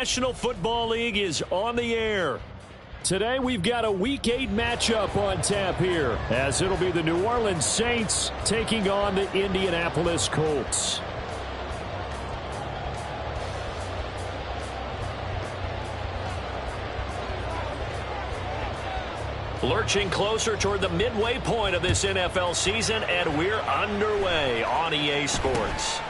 National Football League is on the air. Today we've got a Week 8 matchup on tap here, as it'll be the New Orleans Saints taking on the Indianapolis Colts. Lurching closer toward the midway point of this NFL season, and we're underway on EA Sports.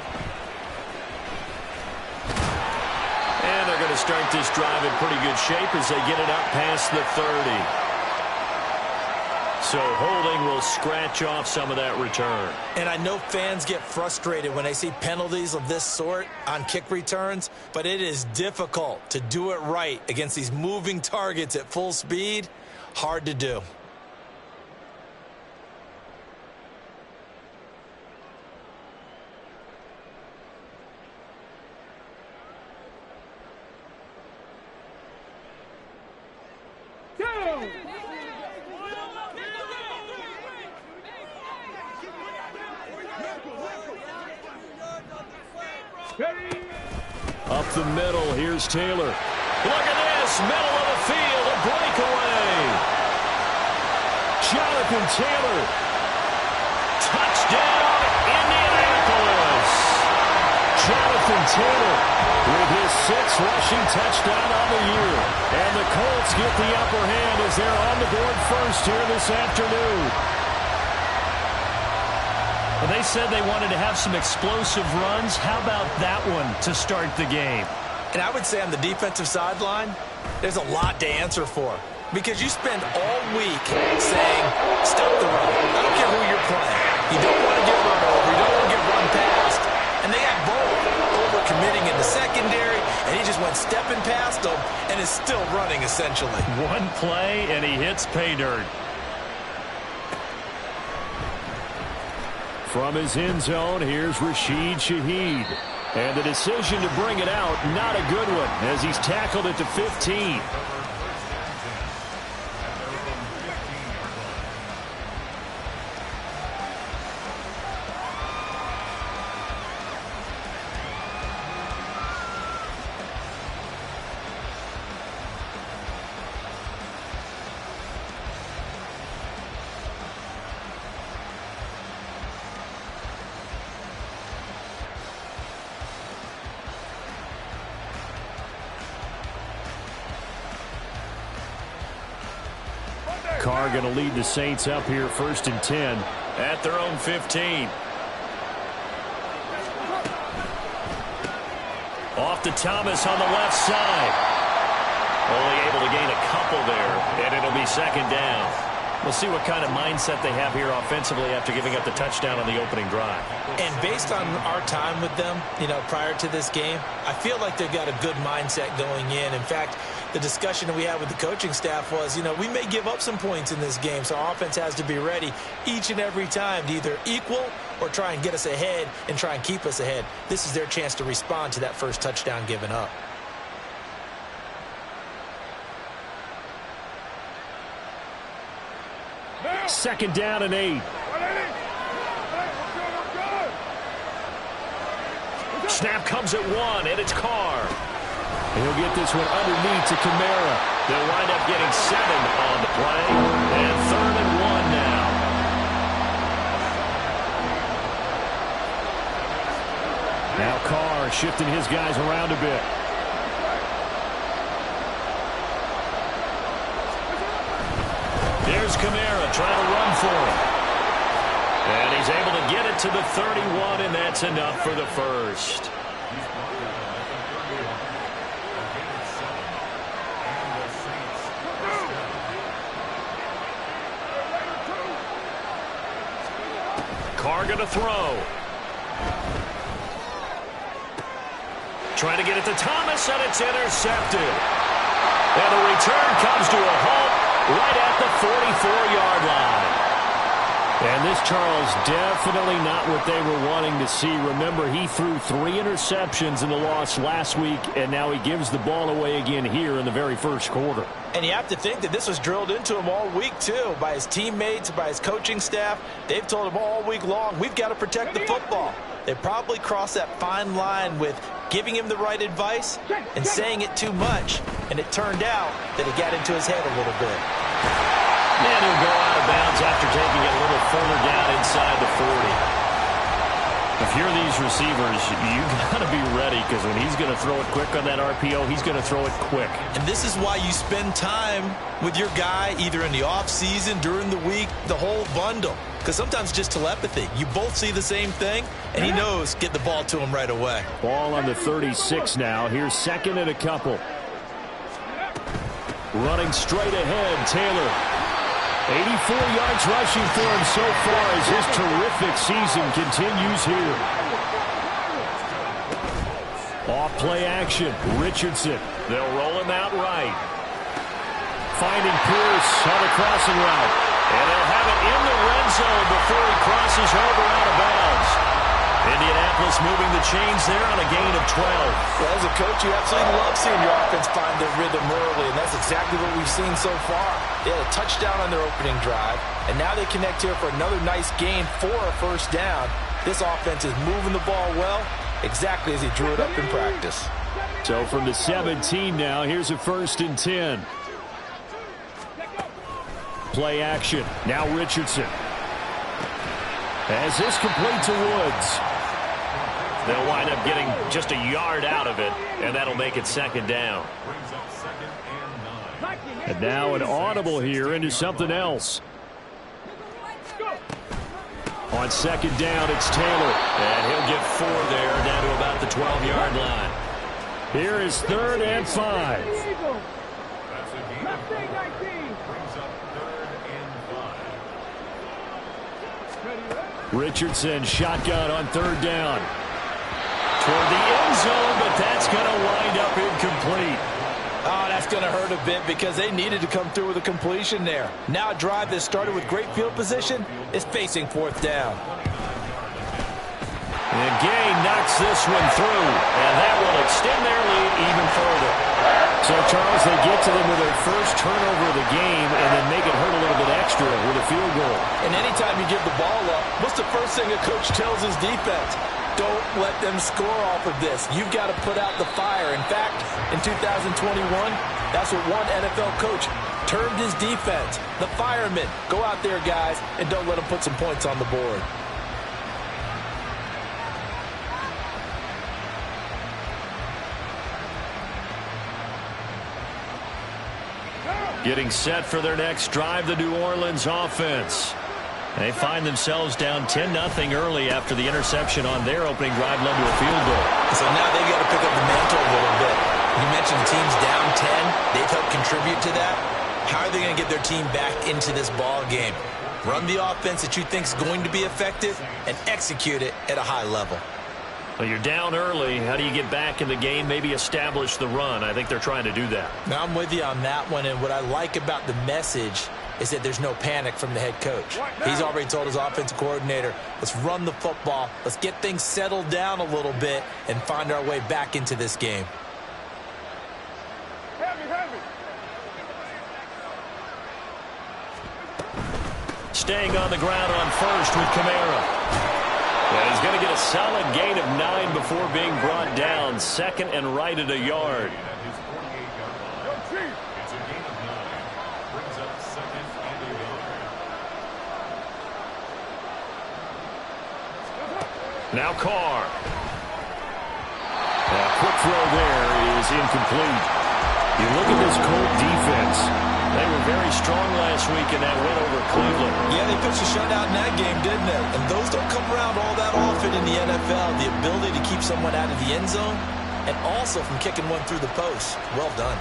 And they're going to start this drive in pretty good shape as they get it up past the 30. So holding will scratch off some of that return. And I know fans get frustrated when they see penalties of this sort on kick returns, but it is difficult to do it right against these moving targets at full speed. Hard to do. Up the middle, here's Taylor. Look at this, middle of the field, a breakaway. Jonathan Taylor. Touchdown, Indianapolis. Jonathan Taylor with his 6th rushing touchdown on the year. And the Colts get the upper hand as they're on the board first here this afternoon. Well, they said they wanted to have some explosive runs. How about that one to start the game? And I would say on the defensive sideline, there's a lot to answer for. Because you spend all week saying, stop the run. I don't care who you're playing. You don't want to get run over. You don't want to get run past. And they got both over-committing in the secondary, and he just went stepping past them and is still running, essentially. One play, and he hits pay dirt. From his end zone, here's Rashid Shaheed. And the decision to bring it out, not a good one, as he's tackled at the 15. Carr going to lead the Saints up here 1st and 10 at their own 15. Off to Thomas on the left side. Only able to gain a couple there, and it'll be 2nd down. We'll see what kind of mindset they have here offensively after giving up the touchdown on the opening drive. And based on our time with them, prior to this game, I feel like they've got a good mindset going in. In fact, the discussion that we had with the coaching staff was, we may give up some points in this game, so our offense has to be ready each and every time to either equal or try and get us ahead and try and keep us ahead. This is their chance to respond to that first touchdown given up. Second down and 8. Snap comes at 1, and it's Carr. He'll get this one underneath to Kamara. They'll wind up getting 7 on the play. And 3rd and 1 now. Now Carr shifting his guys around a bit. There's Kamara trying to run for him. And he's able to get it to the 31, and that's enough for the first. Carr going to throw. Trying to get it to Thomas, and it's intercepted. And the return comes to a halt right at the 44-yard line. And this, Charles, definitely not what they were wanting to see. Remember, he threw 3 interceptions in the loss last week, and now he gives the ball away again here in the very first quarter. And you have to think that this was drilled into him all week, too, by his teammates, by his coaching staff. They've told him all week long, we've got to protect the football. They probably crossed that fine line with giving him the right advice and saying it too much, and it turned out that it got into his head a little bit. And he'll go out of bounds after taking it a little further down inside the 40. If you're these receivers, you got to be ready, because when he's going to throw it quick on that RPO, he's going to throw it quick. And this is why you spend time with your guy either in the offseason, during the week, the whole bundle. Because sometimes just telepathy. You both see the same thing, and he knows get the ball to him right away. Ball on the 36 now. Here's second and a couple. Running straight ahead, Taylor. 84 yards rushing for him so far as his terrific season continues here. Off play action, Richardson. They'll roll him out right. Finding Pierce on the crossing route. And they'll have it in the red zone before he crosses over out of bounds. Indianapolis moving the chains there on a gain of 12. Well, as a coach, you absolutely love seeing your offense find their rhythm early, and that's exactly what we've seen so far. They had a touchdown on their opening drive, and now they connect here for another nice gain for a first down. This offense is moving the ball well, exactly as he drew it up in practice. So from the 17 now, here's a 1st and 10. Play action. Now Richardson. As this complete to Woods. They'll wind up getting just a yard out of it, and that'll make it 2nd down. And now an audible here into something else. On 2nd down, it's Taylor. And he'll get 4 there, down to about the 12-yard line. Here is 3rd and 5. Richardson shotgun on 3rd down. Toward the end zone, but that's going to wind up incomplete. Oh, that's going to hurt a bit because they needed to come through with a completion there. Now a drive that started with great field position is facing 4th down. And Gay knocks this one through, and that will extend their lead even further. So, Charles, they get to them with their first turnover of the game and then make it hurt a little bit extra with a field goal. And anytime you give the ball up, what's the first thing a coach tells his defense? Don't let them score off of this. You've got to put out the fire. In fact, in 2021, that's what one NFL coach termed his defense. The firemen. Go out there, guys, and don't let them put some points on the board. Getting set for their next drive, the New Orleans offense. They find themselves down 10-0 early after the interception on their opening drive led to a field goal. So now they've got to pick up the mantle a little bit. You mentioned the team's down 10. They've helped contribute to that. How are they going to get their team back into this ball game? Run the offense that you think is going to be effective and execute it at a high level. Well, you're down early. How do you get back in the game? Maybe establish the run. I think they're trying to do that. Now, I'm with you on that one, and what I like about the message is that there's no panic from the head coach. He's already told his offensive coordinator, let's run the football, let's get things settled down a little bit and find our way back into this game. Staying on the ground on 1st with Kamara. And he's going to get a solid gain of 9 before being brought down. 2nd and right at a yard. Now Carr. A quick throw there is incomplete. You look at this Colt defense. They were very strong last week in that win over Cleveland. Yeah, they pitched a shutout in that game, didn't they? And those don't come around all that often in the NFL. The ability to keep someone out of the end zone and also from kicking one through the post. Well done.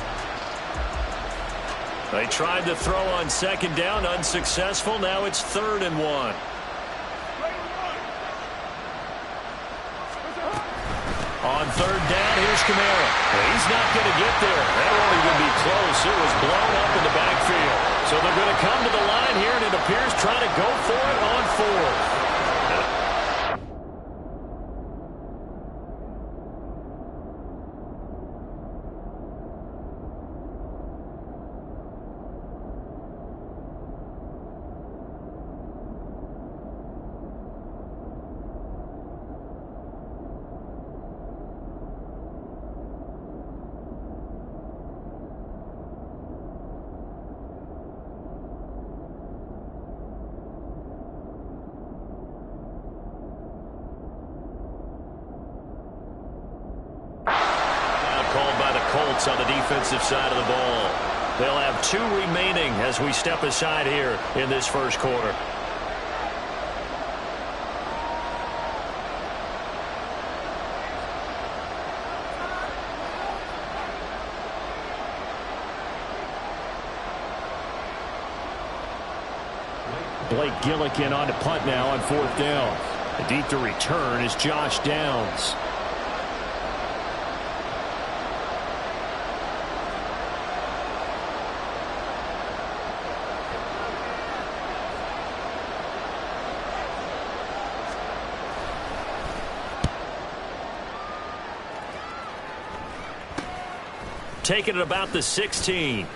They tried to throw on 2nd down, unsuccessful. Now it's 3rd and 1. On 3rd down, here's Kamara. He's not going to get there. That won't even be close. It was blown up in the backfield. So they're going to come to the line here, and it appears trying to go for it on 4th. Colts on the defensive side of the ball. They'll have 2 remaining as we step aside here in this first quarter. Blake Gillikin on to punt now on 4th down. The deep to return is Josh Downs. Taking it about the 16.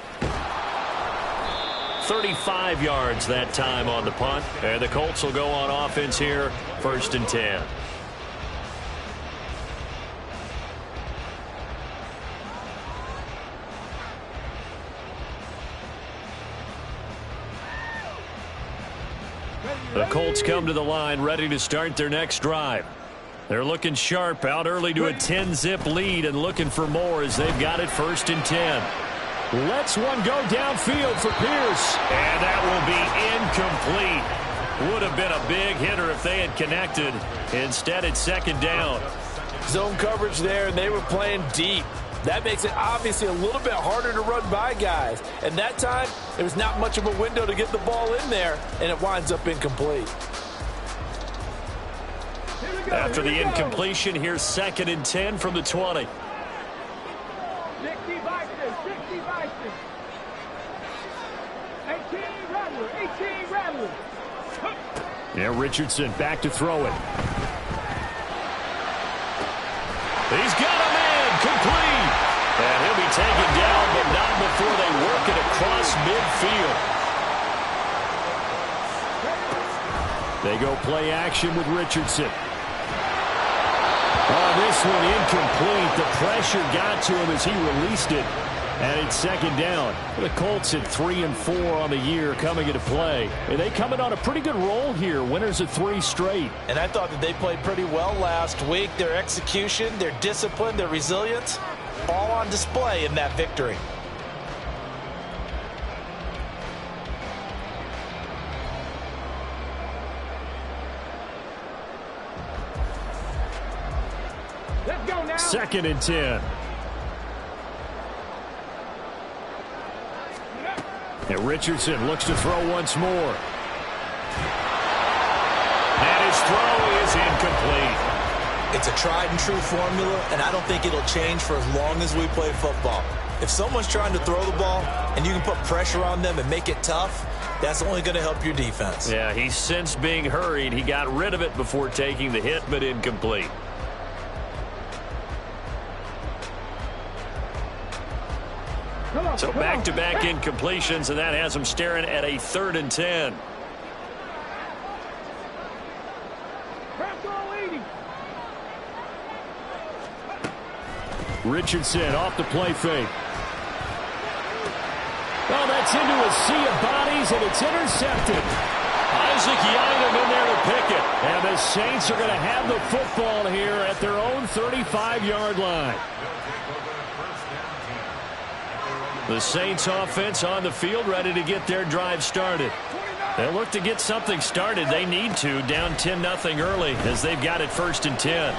35 yards that time on the punt. And the Colts will go on offense here, 1st and 10. The Colts come to the line ready to start their next drive. They're looking sharp, out early to a 10-zip lead and looking for more as they've got it 1st and 10. Lets one go downfield for Pierce. And that will be incomplete. Would have been a big hitter if they had connected. Instead, it's 2nd down. Zone coverage there, and they were playing deep. That makes it obviously a little bit harder to run by guys. And that time, there was not much of a window to get the ball in there, and it winds up incomplete. After the incompletion, here's 2nd and 10 from the 20. Yeah, Richardson back to throw it. He's got him in, complete. And he'll be taken down, but not before they work it across midfield. They go play action with Richardson. Oh, this one incomplete. The pressure got to him as he released it. And it's 2nd down. The Colts at 3 and 4 on the year coming into play. And they coming on a pretty good roll here. Winners of 3 straight. And I thought that they played pretty well last week. Their execution, their discipline, their resilience, all on display in that victory. Let's go now. 2nd and 10. And Richardson looks to throw once more. And his throw is incomplete. It's a tried-and-true formula, and I don't think it'll change for as long as we play football. If someone's trying to throw the ball and you can put pressure on them and make it tough, that's only going to help your defense. Yeah, he sensed being hurried. He got rid of it before taking the hit, but incomplete. So back-to-back incompletions, and that has him staring at a 3rd and 10. Richardson off the play fake. Oh, that's into a sea of bodies, and it's intercepted. Isaac Yiadom in there to pick it. And the Saints are going to have the football here at their own 35-yard line. The Saints offense on the field ready to get their drive started. They'll look to get something started. They need to, down 10-0 early as they've got it 1st and 10.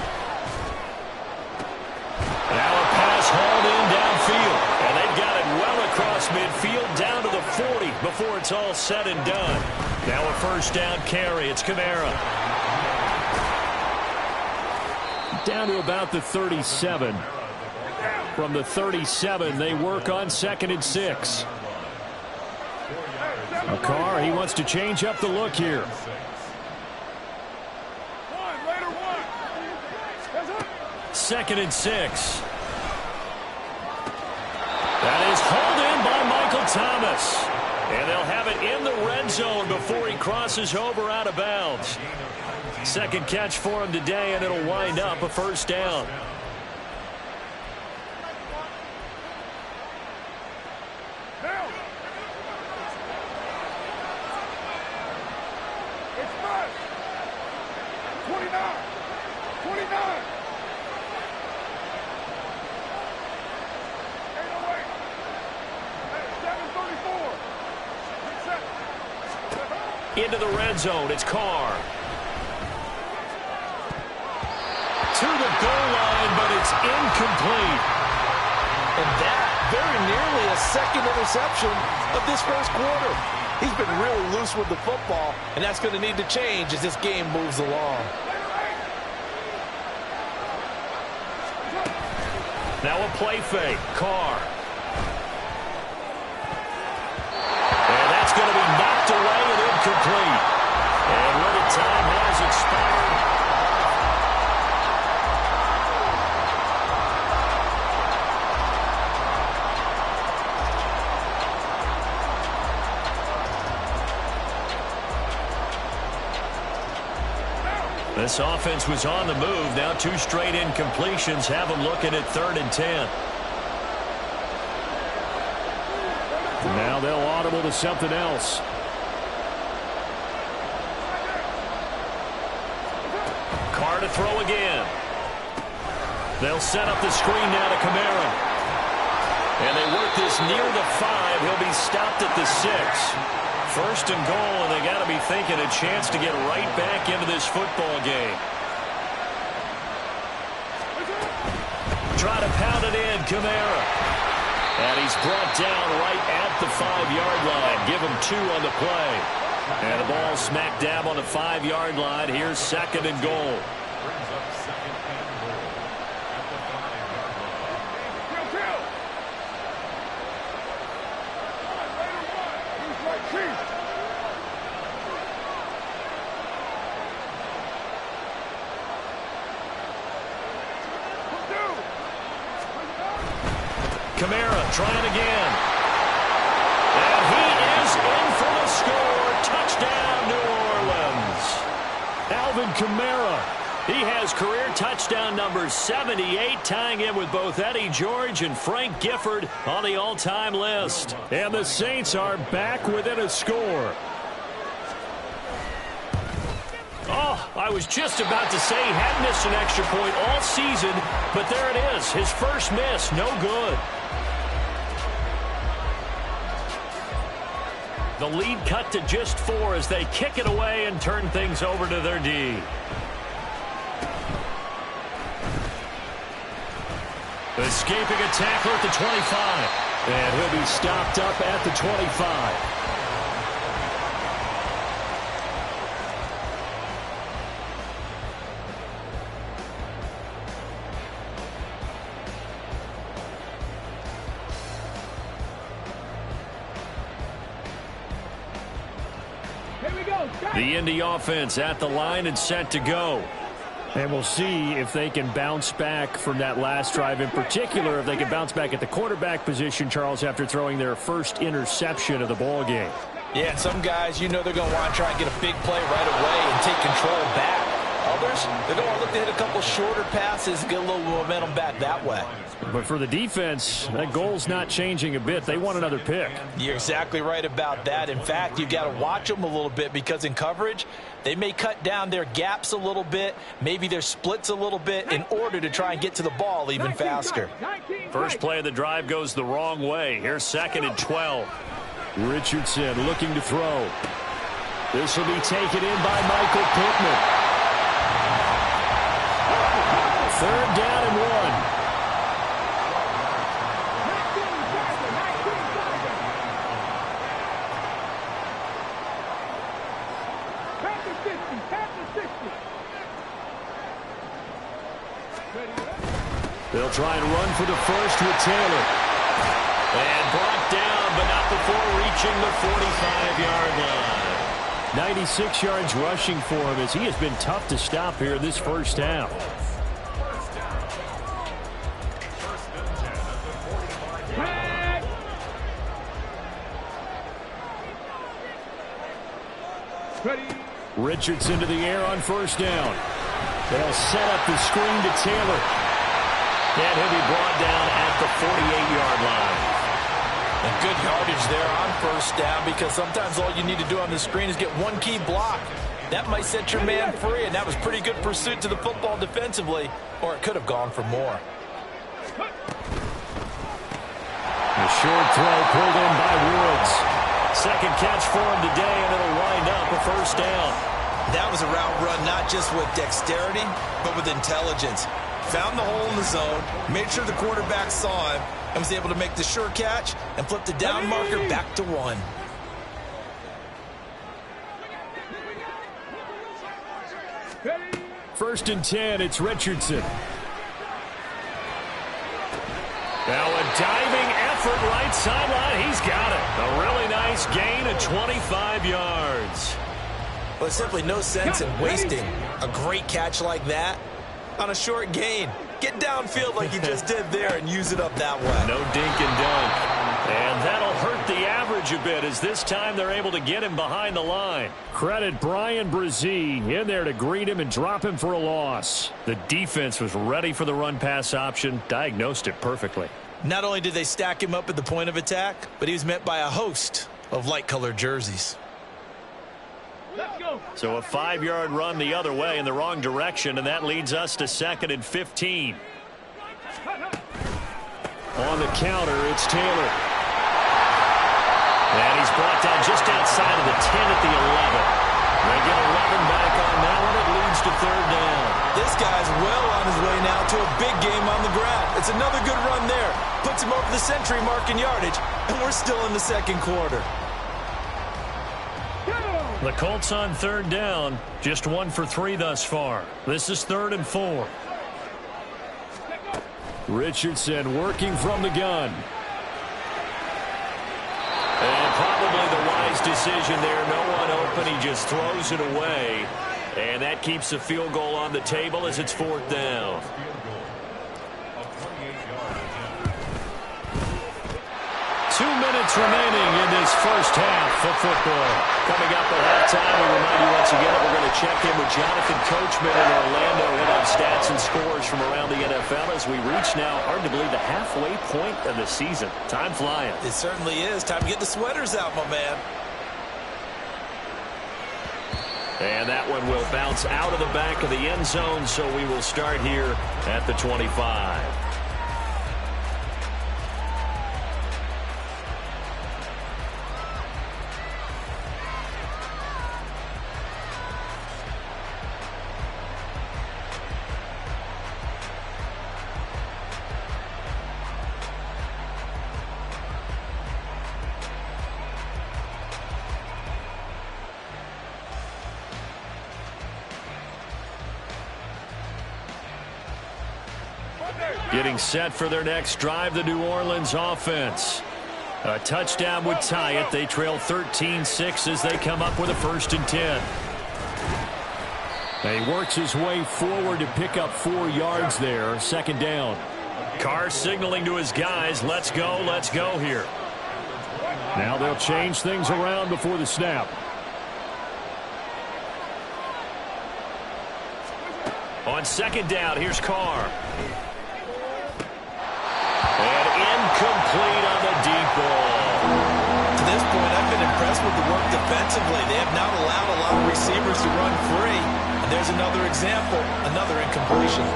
Now a pass hauled in downfield. And they've got it well across midfield down to the 40 before it's all said and done. Now a 1st down carry. It's Kamara. Down to about the 37. From the 37, they work on 2nd and 6. Carr, he wants to change up the look here. 2nd and 6. That is hauled in by Michael Thomas. And they'll have it in the red zone before he crosses over out of bounds. 2nd catch for him today, and it'll wind up a 1st down. into the red zone. It's Carr. To the goal line, but it's incomplete. And that very nearly a second interception of this first quarter. He's been really loose with the football, and that's going to need to change as this game moves along. Now a play fake. Carr. And that's going to be knocked away and incomplete. And when the time has expired. This offense was on the move. Now 2 straight incompletions have them looking at 3rd and 10. Now they'll audible to something else. Carr to throw again. They'll set up the screen now to Kamara. And they work this near the 5. He'll be stopped at the 6. 1st and goal, and they got to be thinking a chance to get right back into this football game. Try to pound it in, Kamara. And he's brought down right at the 5-yard line. Give him 2 on the play. And the ball smack dab on the 5-yard line. Here's 2nd and goal. Kamara trying again. And he is in for the score. Touchdown, New Orleans. Alvin Kamara. He has career touchdown number 78, tying him with both Eddie George and Frank Gifford on the all-time list. And the Saints are back within a score. Oh, I was just about to say he hadn't missed an extra point all season, but there it is. His first miss, no good. The lead cut to just 4 as they kick it away and turn things over to their D. Escaping a tackler at the 25. And he'll be stopped up at the 25. The Indy offense at the line and set to go. And we'll see if they can bounce back from that last drive, in particular if they can bounce back at the quarterback position, Charles, after throwing their first interception of the ball game. Yeah, and some guys, you know they're going to want to try and get a big play right away and take control back. Others, they're going to look to hit a couple shorter passes, get a little momentum back that way. But for the defense, that goal's not changing a bit. They want another pick. You're exactly right about that. In fact, you've got to watch them a little bit because in coverage, they may cut down their gaps a little bit, maybe their splits a little bit in order to try and get to the ball even faster. First play of the drive goes the wrong way. Here's 2nd and 12. Richardson looking to throw. This will be taken in by Michael Pittman. 3rd down and 1. They'll try and run for the first with Taylor. And brought down, but not before reaching the 45-yard line. 96 yards rushing for him as he has been tough to stop here in this first half. Richardson to the air on 1st down. They'll set up the screen to Taylor. And he'll be brought down at the 48-yard line. And good yardage there on 1st down because sometimes all you need to do on the screen is get one key block. That might set your man free, and that was pretty good pursuit to the football defensively, or it could have gone for more. A short throw pulled in by Woods. Second catch for him today, and it'll wind up a first down. That was a route run not just with dexterity, but with intelligence. Found the hole in the zone, made sure the quarterback saw him, and was able to make the sure catch and flip the down marker back to 1. First and 10, it's Richardson. Now a diving effort right sideline. He's got it. A really nice gain of 25 yards. Well, there's simply no sense in wasting a great catch like that on a short gain. Get downfield like you just did there and use it up that way. No dink and dunk. And that'll hurt the average a bit as this time they're able to get him behind the line. Credit Brian Brzee in there to greet him and drop him for a loss. The defense was ready for the run-pass option, diagnosed it perfectly. Not only did they stack him up at the point of attack, but he was met by a host of light-colored jerseys. So a 5-yard run the other way in the wrong direction, and that leads us to 2nd and 15. On the counter, it's Taylor. And he's brought down just outside of the 10 at the 11. They get 11 back on that one. It leads to 3rd down. This guy's well on his way now to a big game on the ground. It's another good run there. Puts him over the century mark in yardage, and we're still in the 2nd quarter. The Colts on 3rd down, just 1 for 3 thus far. This is 3rd and 4. Richardson working from the gun. And probably the wise decision there. No one open. He just throws it away. And that keeps the field goal on the table as it's 4th down. Two minutes remaining in this first half of football. Coming up at halftime, we remind you once again that we're going to check in with Jonathan Coachman in Orlando, hit on stats and scores from around the NFL as we reach now, hard to believe, the halfway point of the season. Time flying. It certainly is. Time to get the sweaters out, my man. And that one will bounce out of the back of the end zone, so we will start here at the 25. Getting set for their next drive, the New Orleans offense. A touchdown would tie it. They trail 13-6 as they come up with a 1st and 10. He works his way forward to pick up 4 yards there. 2nd down. Carr signaling to his guys, let's go here. Now they'll change things around before the snap. On 2nd down, here's Carr. And incomplete on the deep ball. To this point, I've been impressed with the work defensively. They have not allowed a lot of receivers to run free. And there's another example, another incompletion.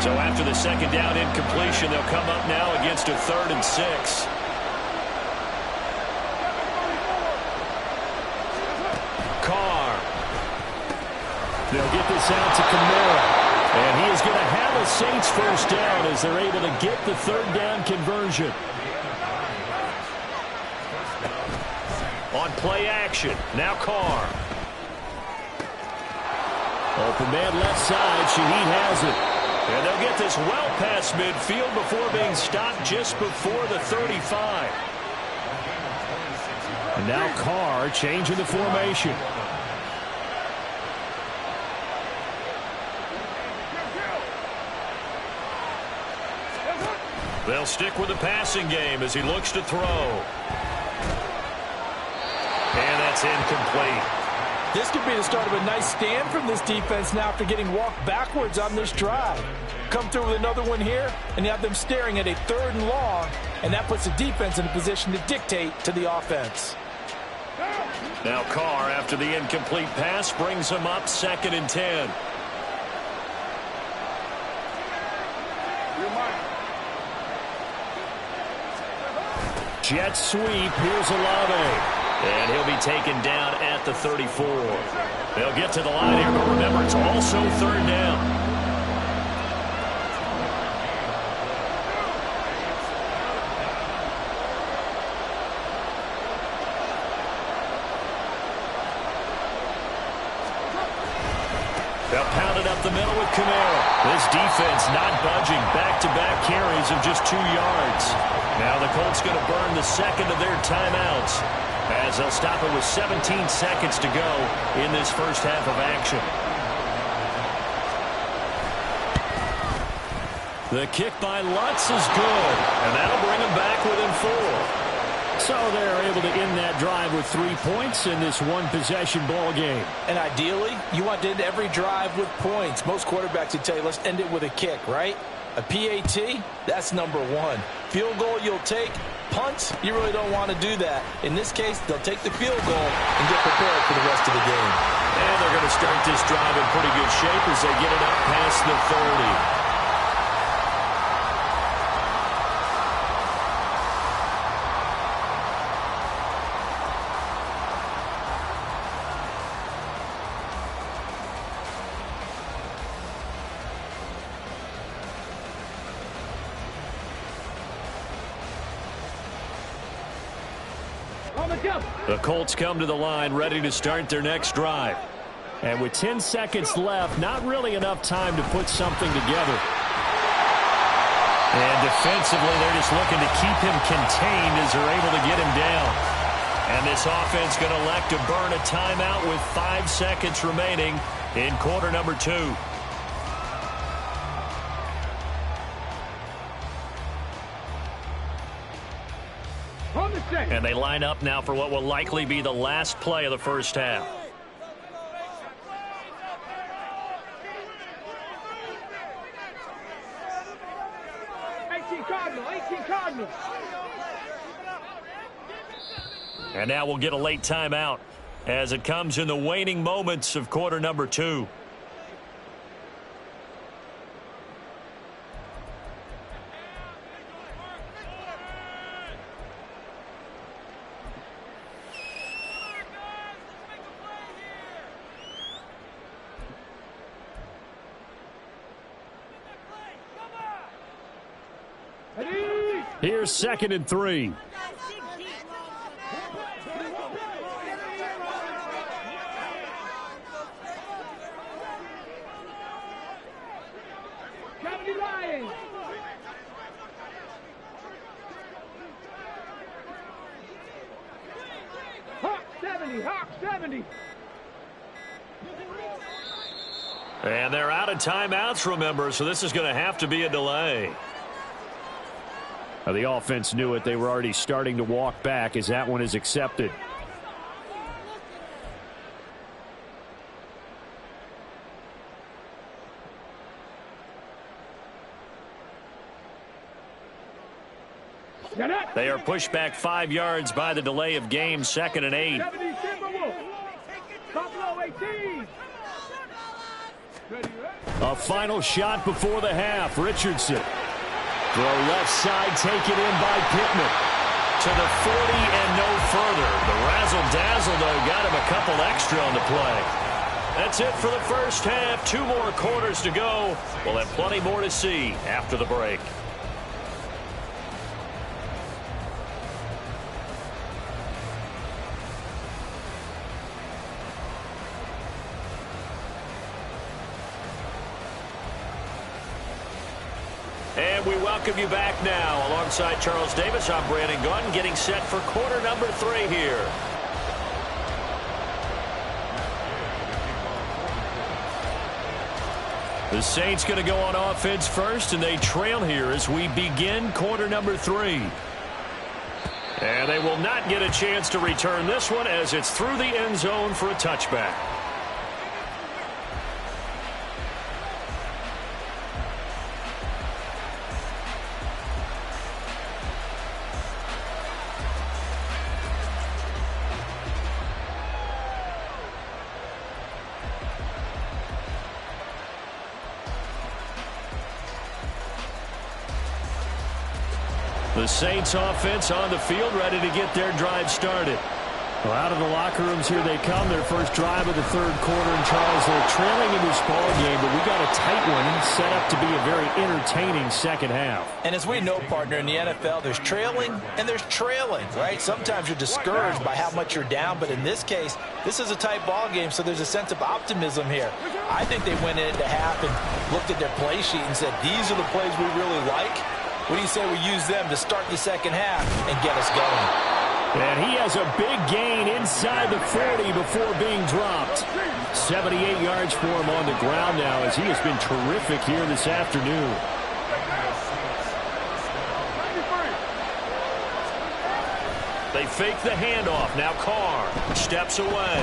So after the 2nd down incompletion, they'll come up now against a 3rd and 6. Carr. They'll get this out to Kamara. And he is going to have a Saints 1st down as they're able to get the 3rd down conversion. On play action, now Carr. Open man left side, Shaheed has it. And they'll get this well past midfield before being stopped just before the 35. And now Carr changing the formation. They'll stick with the passing game as he looks to throw. And that's incomplete. This could be the start of a nice stand from this defense now after getting walked backwards on this drive. Come through with another one here, and you have them staring at a 3rd and long, and that puts the defense in a position to dictate to the offense. Now Carr, after the incomplete pass, brings him up 2nd and 10. Jet sweep. Here's Olave. And he'll be taken down at the 34. They'll get to the line here, but remember, it's also third down. They'll pound it up the middle with Kamara. This defense not budging. Back-to-back carries of just 2 yards. Now the Colts going to burn the second of their timeouts as they'll stop it with 17 seconds to go in this first half of action. The kick by Lutz is good, and that'll bring them back within 4. So they're able to end that drive with 3 points in this one-possession ball game. And ideally, you want to end every drive with points. Most quarterbacks would tell you, let's end it with a kick, right? A PAT, that's number 1. Field goal, you'll take. Punts, you really don't want to do that. In this case, they'll take the field goal and get prepared for the rest of the game. And they're going to start this drive in pretty good shape as they get it up past the 30. The Colts come to the line ready to start their next drive. And with 10 seconds left, not really enough time to put something together. And defensively, they're just looking to keep him contained as they're able to get him down. And this offense going to elect to burn a timeout with 5 seconds remaining in quarter number 2. And they line up now for what will likely be the last play of the first half. And now we'll get a late timeout as it comes in the waning moments of quarter number 2. Here's 2nd and 3. Hawk 70. And they're out of timeouts, remember, so this is going to have to be a delay. The offense knew it. They were already starting to walk back as that one is accepted. They are pushed back 5 yards by the delay of game, 2nd and 8. A final shot before the half. Richardson. Throw left side, taken in by Pittman. To the 40 and no further. The razzle-dazzle, though, got him a couple extra on the play. That's it for the first half. 2 more quarters to go. We'll have plenty more to see after the break. And we welcome you back now. Alongside Charles Davis, I'm Brandon Gunn, getting set for quarter number 3 here. The Saints going to go on offense first, and they trail here as we begin quarter number 3. And they will not get a chance to return this one as it's through the end zone for a touchback. The Saints offense on the field, ready to get their drive started. Well, out of the locker rooms here they come. Their first drive of the third quarter. And Charles, they're trailing in this ball game, but we got a tight one set up to be a very entertaining second half. And as we know, partner, in the NFL, there's trailing and there's trailing, right? Sometimes you're discouraged by how much you're down, but in this case, this is a tight ball game, so there's a sense of optimism here. I think they went into half and looked at their play sheet and said, these are the plays we really like. What do you say we use them to start the second half and get us going? And he has a big gain inside the 40 before being dropped. 78 yards for him on the ground now as he has been terrific here this afternoon. They fake the handoff. Now Carr steps away.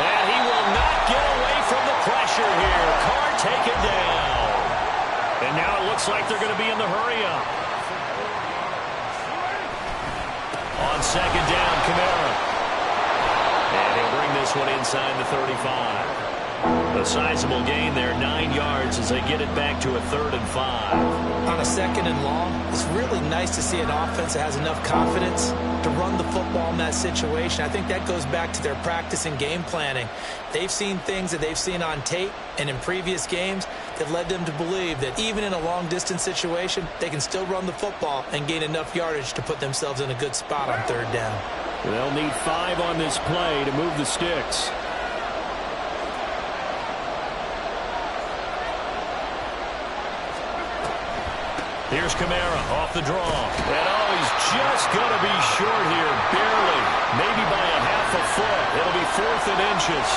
And he will not get away from the pressure here. Carr taken down. And now it looks like they're going to be in the hurry-up. On second down, Kamara. And he'll bring this one inside the 35. A sizable gain there, 9 yards as they get it back to a 3rd and 5. On a 2nd and long, it's really nice to see an offense that has enough confidence to run the football in that situation. I think that goes back to their practice and game planning. They've seen things that they've seen on tape and in previous games that led them to believe that even in a long-distance situation, they can still run the football and gain enough yardage to put themselves in a good spot on 3rd down. They'll need 5 on this play to move the sticks. Here's Kamara off the draw. And he's just going to be short here, barely. Maybe by a half a foot. It'll be 4th and inches.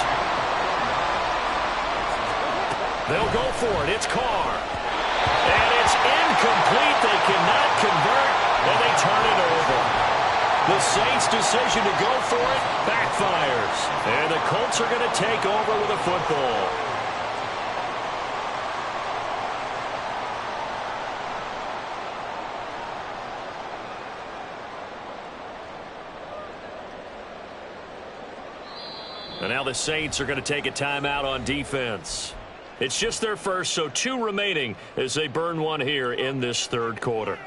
They'll go for it. It's Carr. And it's incomplete. They cannot convert, and they turn it over. The Saints' decision to go for it backfires. And the Colts are going to take over with a football. And now the Saints are going to take a timeout on defense. It's just their first, so 2 remaining as they burn one here in this 3rd quarter.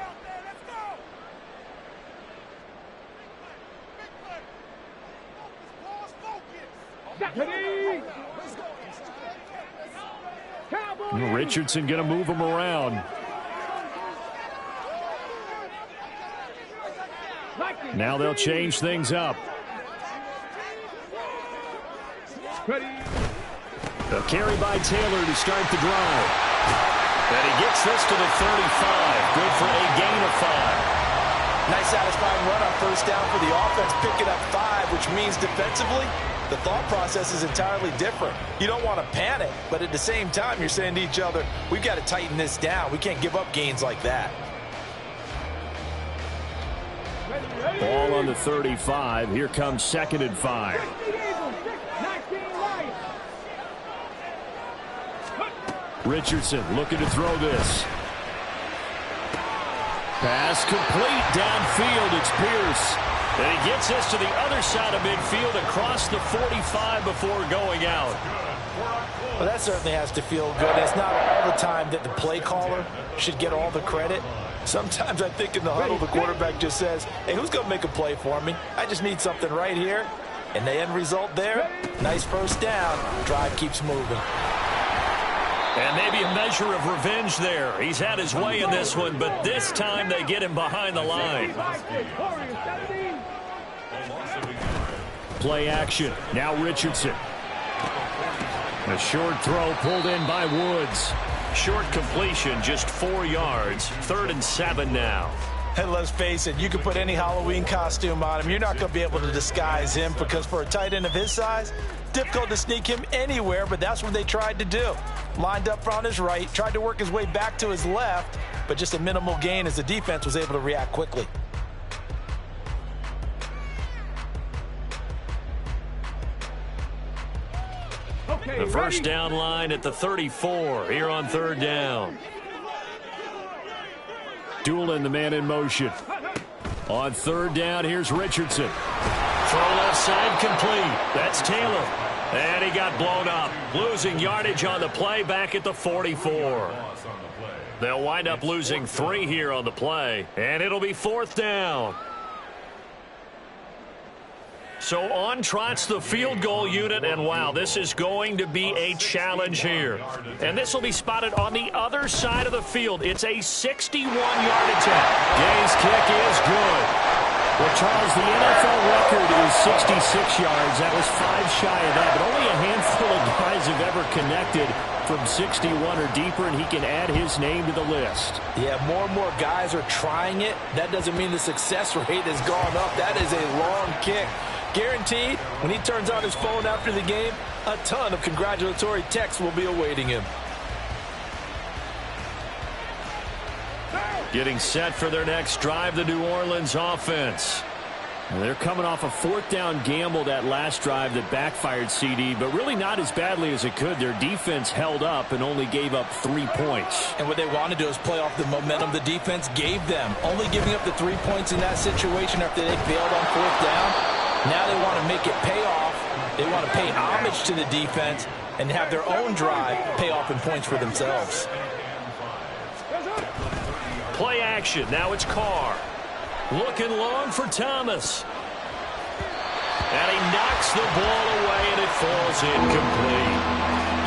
Richardson going to move him around. Now they'll change things up. A carry by Taylor to start the drive. And he gets this to the 35. Good for a gain of 5. Nice satisfying run on 1st down for the offense, picking up 5, which means defensively, the thought process is entirely different. You don't want to panic, but at the same time, you're saying to each other, we've got to tighten this down. We can't give up gains like that. Ball on the 35. Here comes 2nd and 5. Richardson looking to throw this. Pass complete downfield. It's Pierce. And he gets this to the other side of midfield across the 45 before going out. Well, that certainly has to feel good. It's not all the time that the play caller should get all the credit. Sometimes I think in the huddle, the quarterback just says, hey, who's going to make a play for me? I just need something right here. And the end result there, nice 1st down. Drive keeps moving. And maybe a measure of revenge there. He's had his way in this one, but this time they get him behind the line. Play action. Now Richardson. A short throw pulled in by Woods. Short completion, just 4 yards. 3rd and 7 now. And let's face it, you can put any Halloween costume on him. You're not going to be able to disguise him because for a tight end of his size, difficult to sneak him anywhere, but that's what they tried to do. Lined up on his right, tried to work his way back to his left, but just a minimal gain as the defense was able to react quickly. The 1st down line at the 34 here on 3rd down. Doolin, the man in motion. On 3rd down, here's Richardson. Throw left side complete. That's Taylor. And he got blown up. Losing yardage on the play back at the 44. They'll wind up losing 3 here on the play, and it'll be 4th down. So on trots the field goal unit, and wow, this is going to be a challenge here. And this will be spotted on the other side of the field. It's a 61-yard attempt. Gay's kick is good. Well, Charles, the NFL record is 66 yards. That was 5 shy of that, but only a handful of guys have ever connected from 61 or deeper, and he can add his name to the list. Yeah, more and more guys are trying it. That doesn't mean the success rate has gone up. That is a long kick. Guaranteed, when he turns on his phone after the game, a ton of congratulatory texts will be awaiting him. Getting set for their next drive, the New Orleans offense. Well, they're coming off a 4th down gamble that last drive that backfired, CD, but really not as badly as it could. Their defense held up and only gave up 3 points. And what they want to do is play off the momentum the defense gave them. Only giving up the 3 points in that situation after they failed on 4th down. Now they want to make it pay off. They want to pay homage to the defense and have their own drive pay off in points for themselves. Play action. Now it's Carr. Looking long for Thomas. And he knocks the ball away, and it falls incomplete.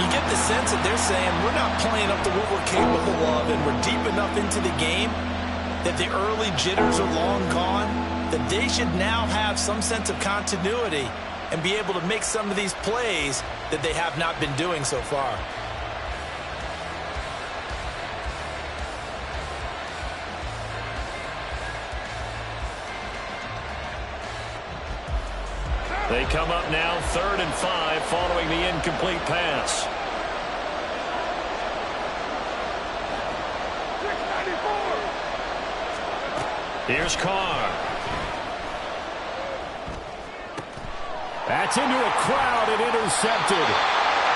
You get the sense that they're saying we're not playing up to what we're capable of, and we're deep enough into the game that the early jitters are long gone, that they should now have some sense of continuity and be able to make some of these plays that they have not been doing so far. They come up now 3rd and 5 following the incomplete pass. 694. Here's Carr. That's into a crowd and intercepted.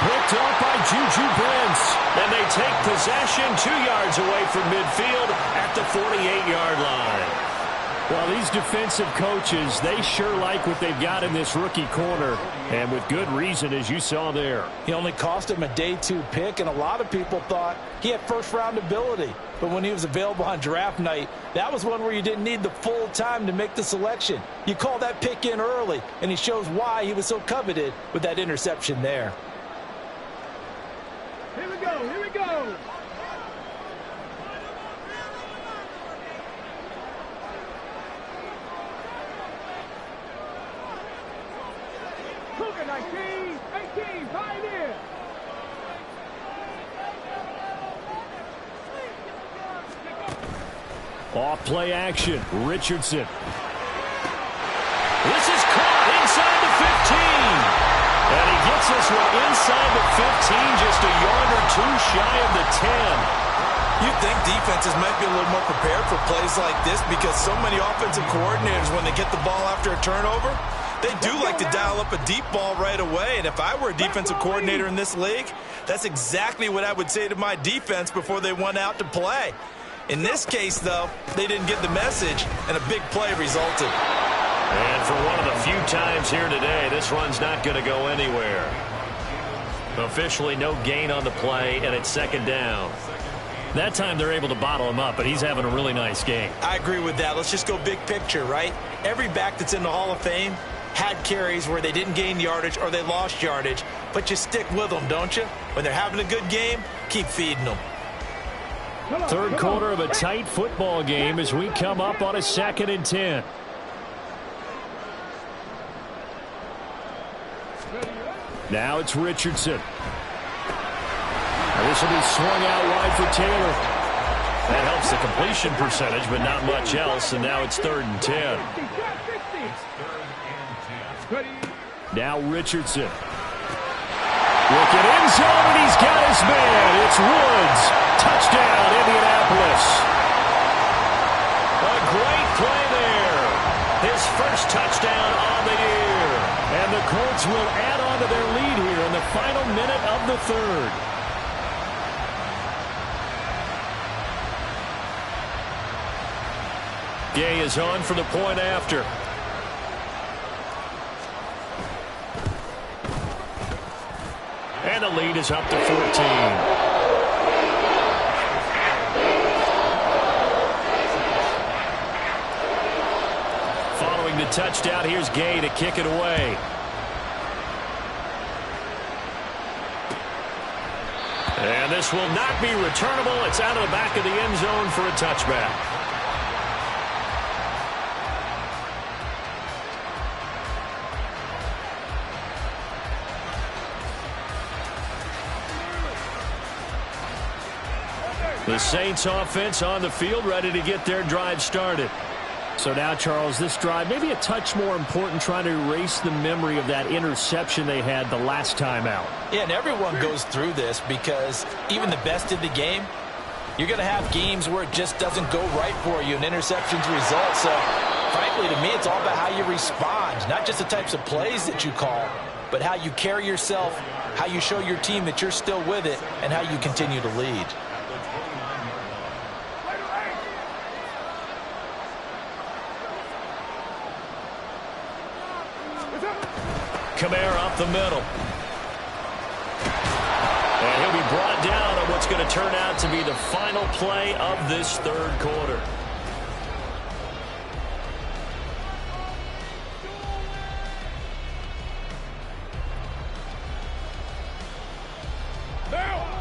Picked up by Juju Brents. And they take possession 2 yards away from midfield at the 48-yard line. Well, these defensive coaches, they sure like what they've got in this rookie corner, and with good reason, as you saw there. He only cost him a day 2 pick, and a lot of people thought he had first-round ability. But when he was available on draft night, that was one where you didn't need the full time to make the selection. You call that pick in early, and he shows why he was so coveted with that interception there. Here we go, here we go. Cougar 19, 18, Pioneer. Off play action, Richardson. This is caught inside the 15. And he gets this one inside the 15, just a yard or 2 shy of the 10. You'd think defenses might be a little more prepared for plays like this because so many offensive coordinators, when they get the ball after a turnover, they do like to dial up a deep ball right away. And if I were a defensive coordinator in this league, that's exactly what I would say to my defense before they went out to play. In this case, though, they didn't get the message, and a big play resulted. And for one of the few times here today, this run's not going to go anywhere. Officially no gain on the play, and it's 2nd down. That time they're able to bottle him up, but he's having a really nice game. I agree with that. Let's just go big picture, right? Every back that's in the Hall of Fame had carries where they didn't gain yardage or they lost yardage, but you stick with them, don't you? When they're having a good game, keep feeding them. 3rd quarter of a tight football game as we come up on a 2nd and 10. Now it's Richardson. This will be swung out wide for Taylor. That helps the completion percentage, but not much else, and now it's 3rd and 10. Now Richardson. Looking end zone, and he's got his man. It's Woods. Touchdown, Indianapolis. A great play there. His first touchdown on the year. And the Colts will add on to their lead here in the final minute of the 3rd. Gay is on for the point after. And the lead is up to 14. touchdown. Here's Gay to kick it away. And this will not be returnable. It's out of the back of the end zone for a touchback. The Saints offense on the field, ready to get their drive started. So now, Charles, this drive maybe a touch more important, trying to erase the memory of that interception they had the last time out. Yeah, and everyone goes through this because even the best in the game, you're going to have games where it just doesn't go right for you, and interceptions result. So, frankly, to me, it's all about how you respond, not just the types of plays that you call, but how you carry yourself, how you show your team that you're still with it, and how you continue to lead. Kamara up the middle. And he'll be brought down on what's going to turn out to be the final play of this third quarter.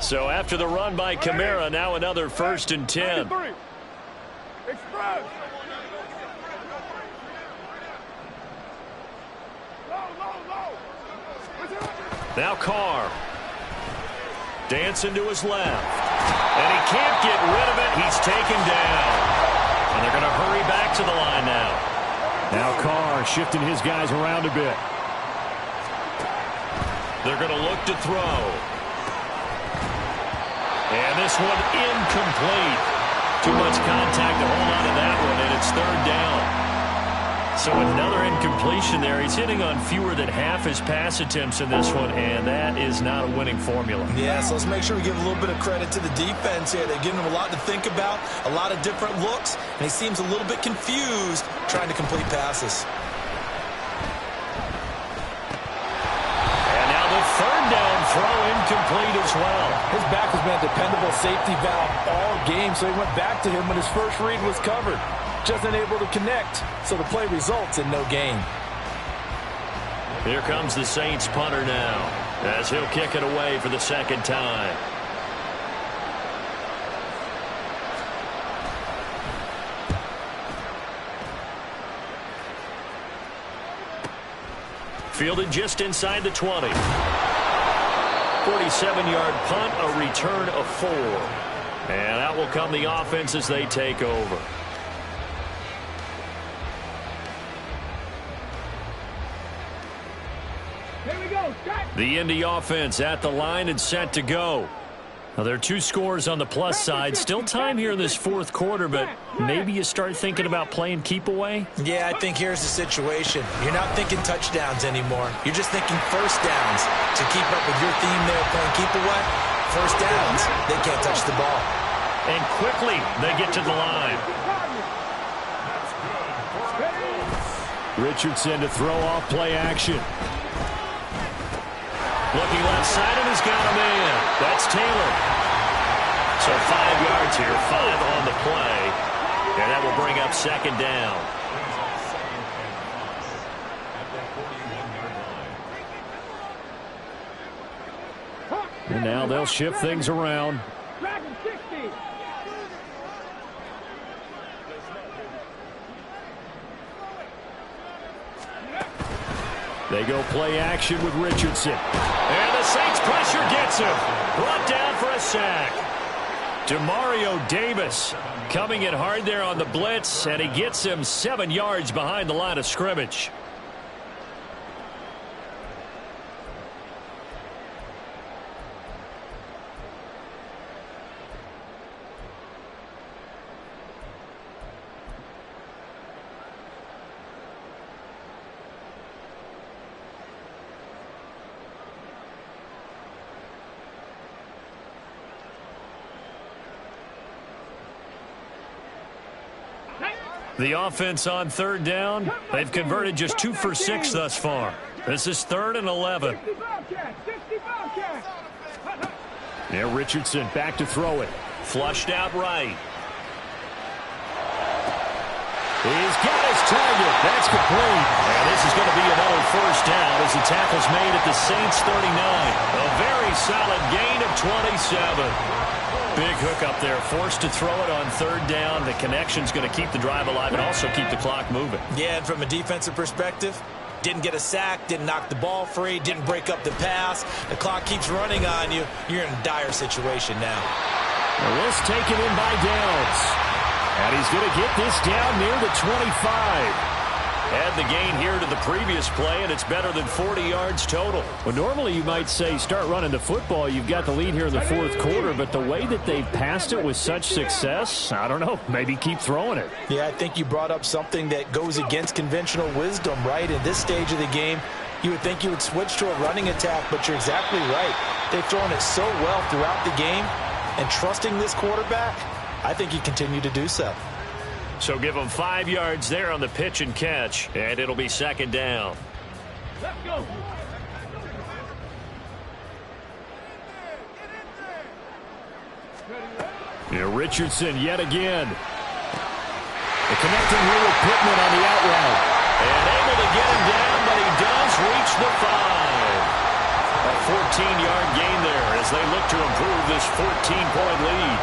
So after the run by Kamara, now another 1st and 10. Express. Now Carr. Dancing to his left. And he can't get rid of it. He's taken down. And they're going to hurry back to the line now. Now Carr shifting his guys around a bit. They're going to look to throw. And this one incomplete. Too much contact to hold on to that one, and it's 3rd down. So another incompletion there. He's hitting on fewer than half his pass attempts in this one, and that is not a winning formula. Yeah, so let's make sure we give a little bit of credit to the defense here. They're giving him a lot to think about, a lot of different looks, and he seems a little bit confused trying to complete passes. And now the 3rd down throw incomplete as well. His back has been a dependable safety valve all game, so he went back to him when his first read was covered. Just unable to connect, so the play results in no gain. Here comes the Saints punter now, as he'll kick it away for the 2nd time. Fielded just inside the 20. 47-yard punt, a return of 4. And out will come the offense as they take over. The Indy offense at the line and set to go. Now, there are 2 scores on the plus side. Still time here in this 4th quarter, but maybe you start thinking about playing keep away? Yeah, I think here's the situation. You're not thinking touchdowns anymore. You're just thinking 1st downs. To keep up with your theme there, playing keep away, 1st downs, they can't touch the ball. And quickly, they get to the line. Richardson to throw off play action. Looking left side, and he's got him in. That's Taylor. So 5 yards here, 5 on the play. And that will bring up 2nd down. And now they'll shift things around. They go play action with Richardson. And the Saints pressure gets him. Brought down for a sack. Demario Davis coming in hard there on the blitz, and he gets him 7 yards behind the line of scrimmage. The offense on 3rd down. They've converted just 2 for 6 thus far. This is 3rd and 11. Now Richardson back to throw it. Flushed out right. He's got his tag it. That's complete. And this is going to be another first down as the tackle's made at the Saints 39. A very solid gain of 27. Big hook up there, forced to throw it on third down. The connection's going to keep the drive alive and also keep the clock moving. Yeah, and from a defensive perspective, didn't get a sack, didn't knock the ball free, didn't break up the pass. The clock keeps running on you. You're in a dire situation now. This taken in by Downs. And he's going to get this down near the 25. Add the gain here to the previous play, and it's better than 40 yards total. Well, normally you might say start running the football. You've got the lead here in the fourth quarter, but the way that they've passed it with such success, I don't know, maybe keep throwing it. Yeah, I think you brought up something that goes against conventional wisdom, right? In this stage of the game, you would think you would switch to a running attack, but you're exactly right. They've thrown it so well throughout the game, and trusting this quarterback, I think you continue to do so. So give them 5 yards there on the pitch and catch, and it'll be second down. Let's go. Here, Richardson yet again. The connecting here with Pittman on the out route. And able to get him down, but he does reach the 5. A 14-yard gain there as they look to improve this 14-point lead.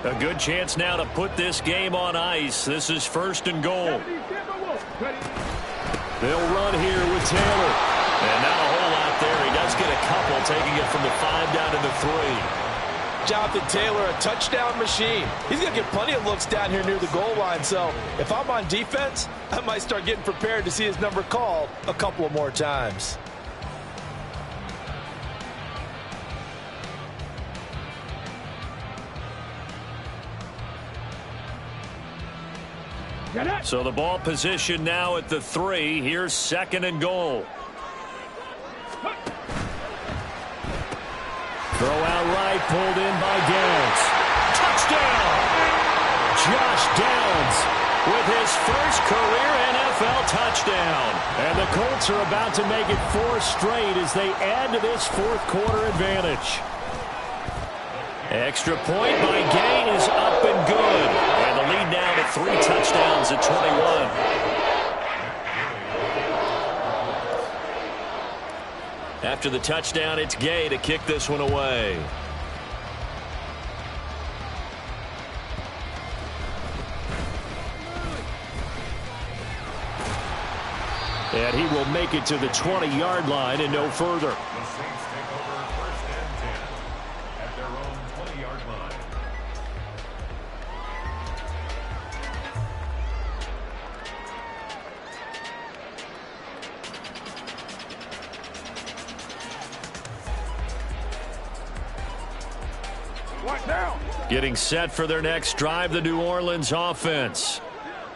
A good chance now to put this game on ice. This is first and goal. They'll run here with Taylor. And not a whole lot there. He does get a couple, taking it from the 5 down to the 3. Jonathan Taylor, a touchdown machine. He's going to get plenty of looks down here near the goal line. So if I'm on defense, I might start getting prepared to see his number called a couple of more times. So the ball position now at the 3. Here's second and goal. Throw out right, pulled in by Downs. Touchdown! Josh Downs With his first career NFL touchdown. And the Colts are about to make it 4 straight as they add to this fourth quarter advantage. Extra point by Gay is up and good. And the lead now to 3 touchdowns at 21. After the touchdown, it's Gay to kick this one away. And he will make it to the 20-yard line and no further. Getting set for their next drive, the New Orleans offense.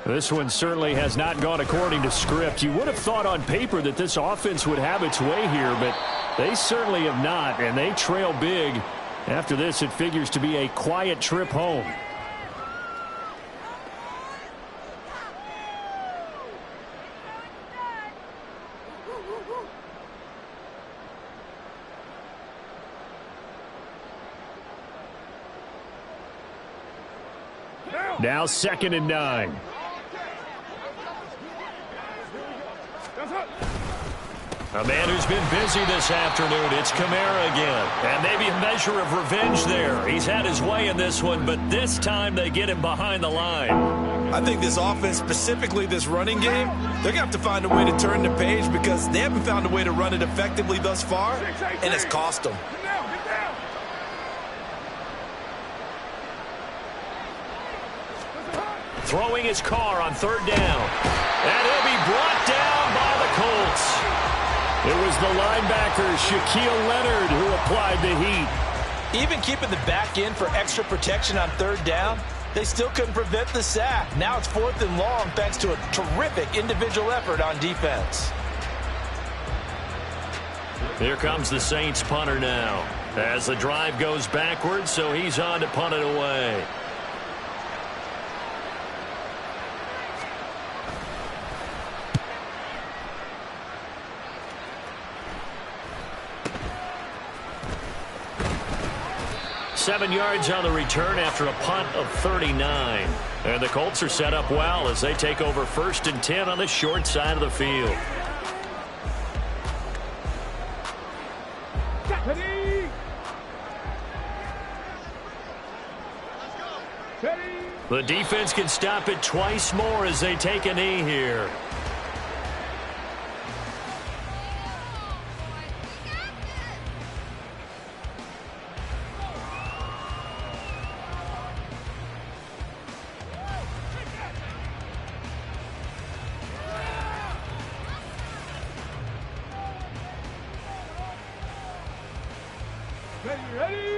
This one certainly has not gone according to script. You would have thought on paper that this offense would have its way here, but they certainly have not, and they trail big. After this, it figures to be a quiet trip home. Now 2nd and 9. A man who's been busy this afternoon. It's Kamara again. And maybe a measure of revenge there. He's had his way in this one, but this time they get him behind the line. I think this offense, specifically this running game, they're going to have to find a way to turn the page because they haven't found a way to run it effectively thus far, and it's cost them. Throwing his car on 3rd down. And he'll be brought down by the Colts. It was the linebacker, Shaquille Leonard, who applied the heat. Even keeping the back in for extra protection on 3rd down, they still couldn't prevent the sack. Now it's 4th and long thanks to a terrific individual effort on defense. Here comes the Saints punter now. As the drive goes backwards, so he's on to punt it away. 7 yards on the return after a punt of 39. And the Colts are set up well as they take over 1st and 10 on the short side of the field. The defense can stop it twice more as they take a knee here. Ready!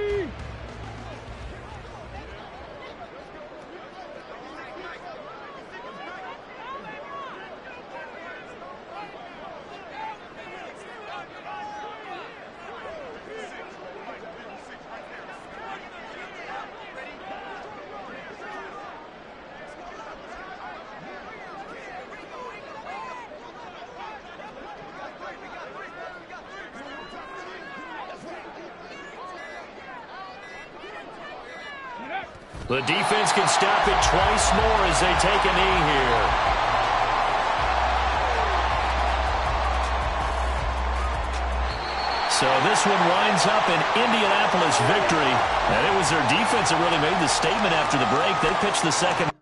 The defense can stop it twice more as they take a knee here. So this one winds up an Indianapolis victory. And it was their defense that really made the statement after the break. They pitched the second.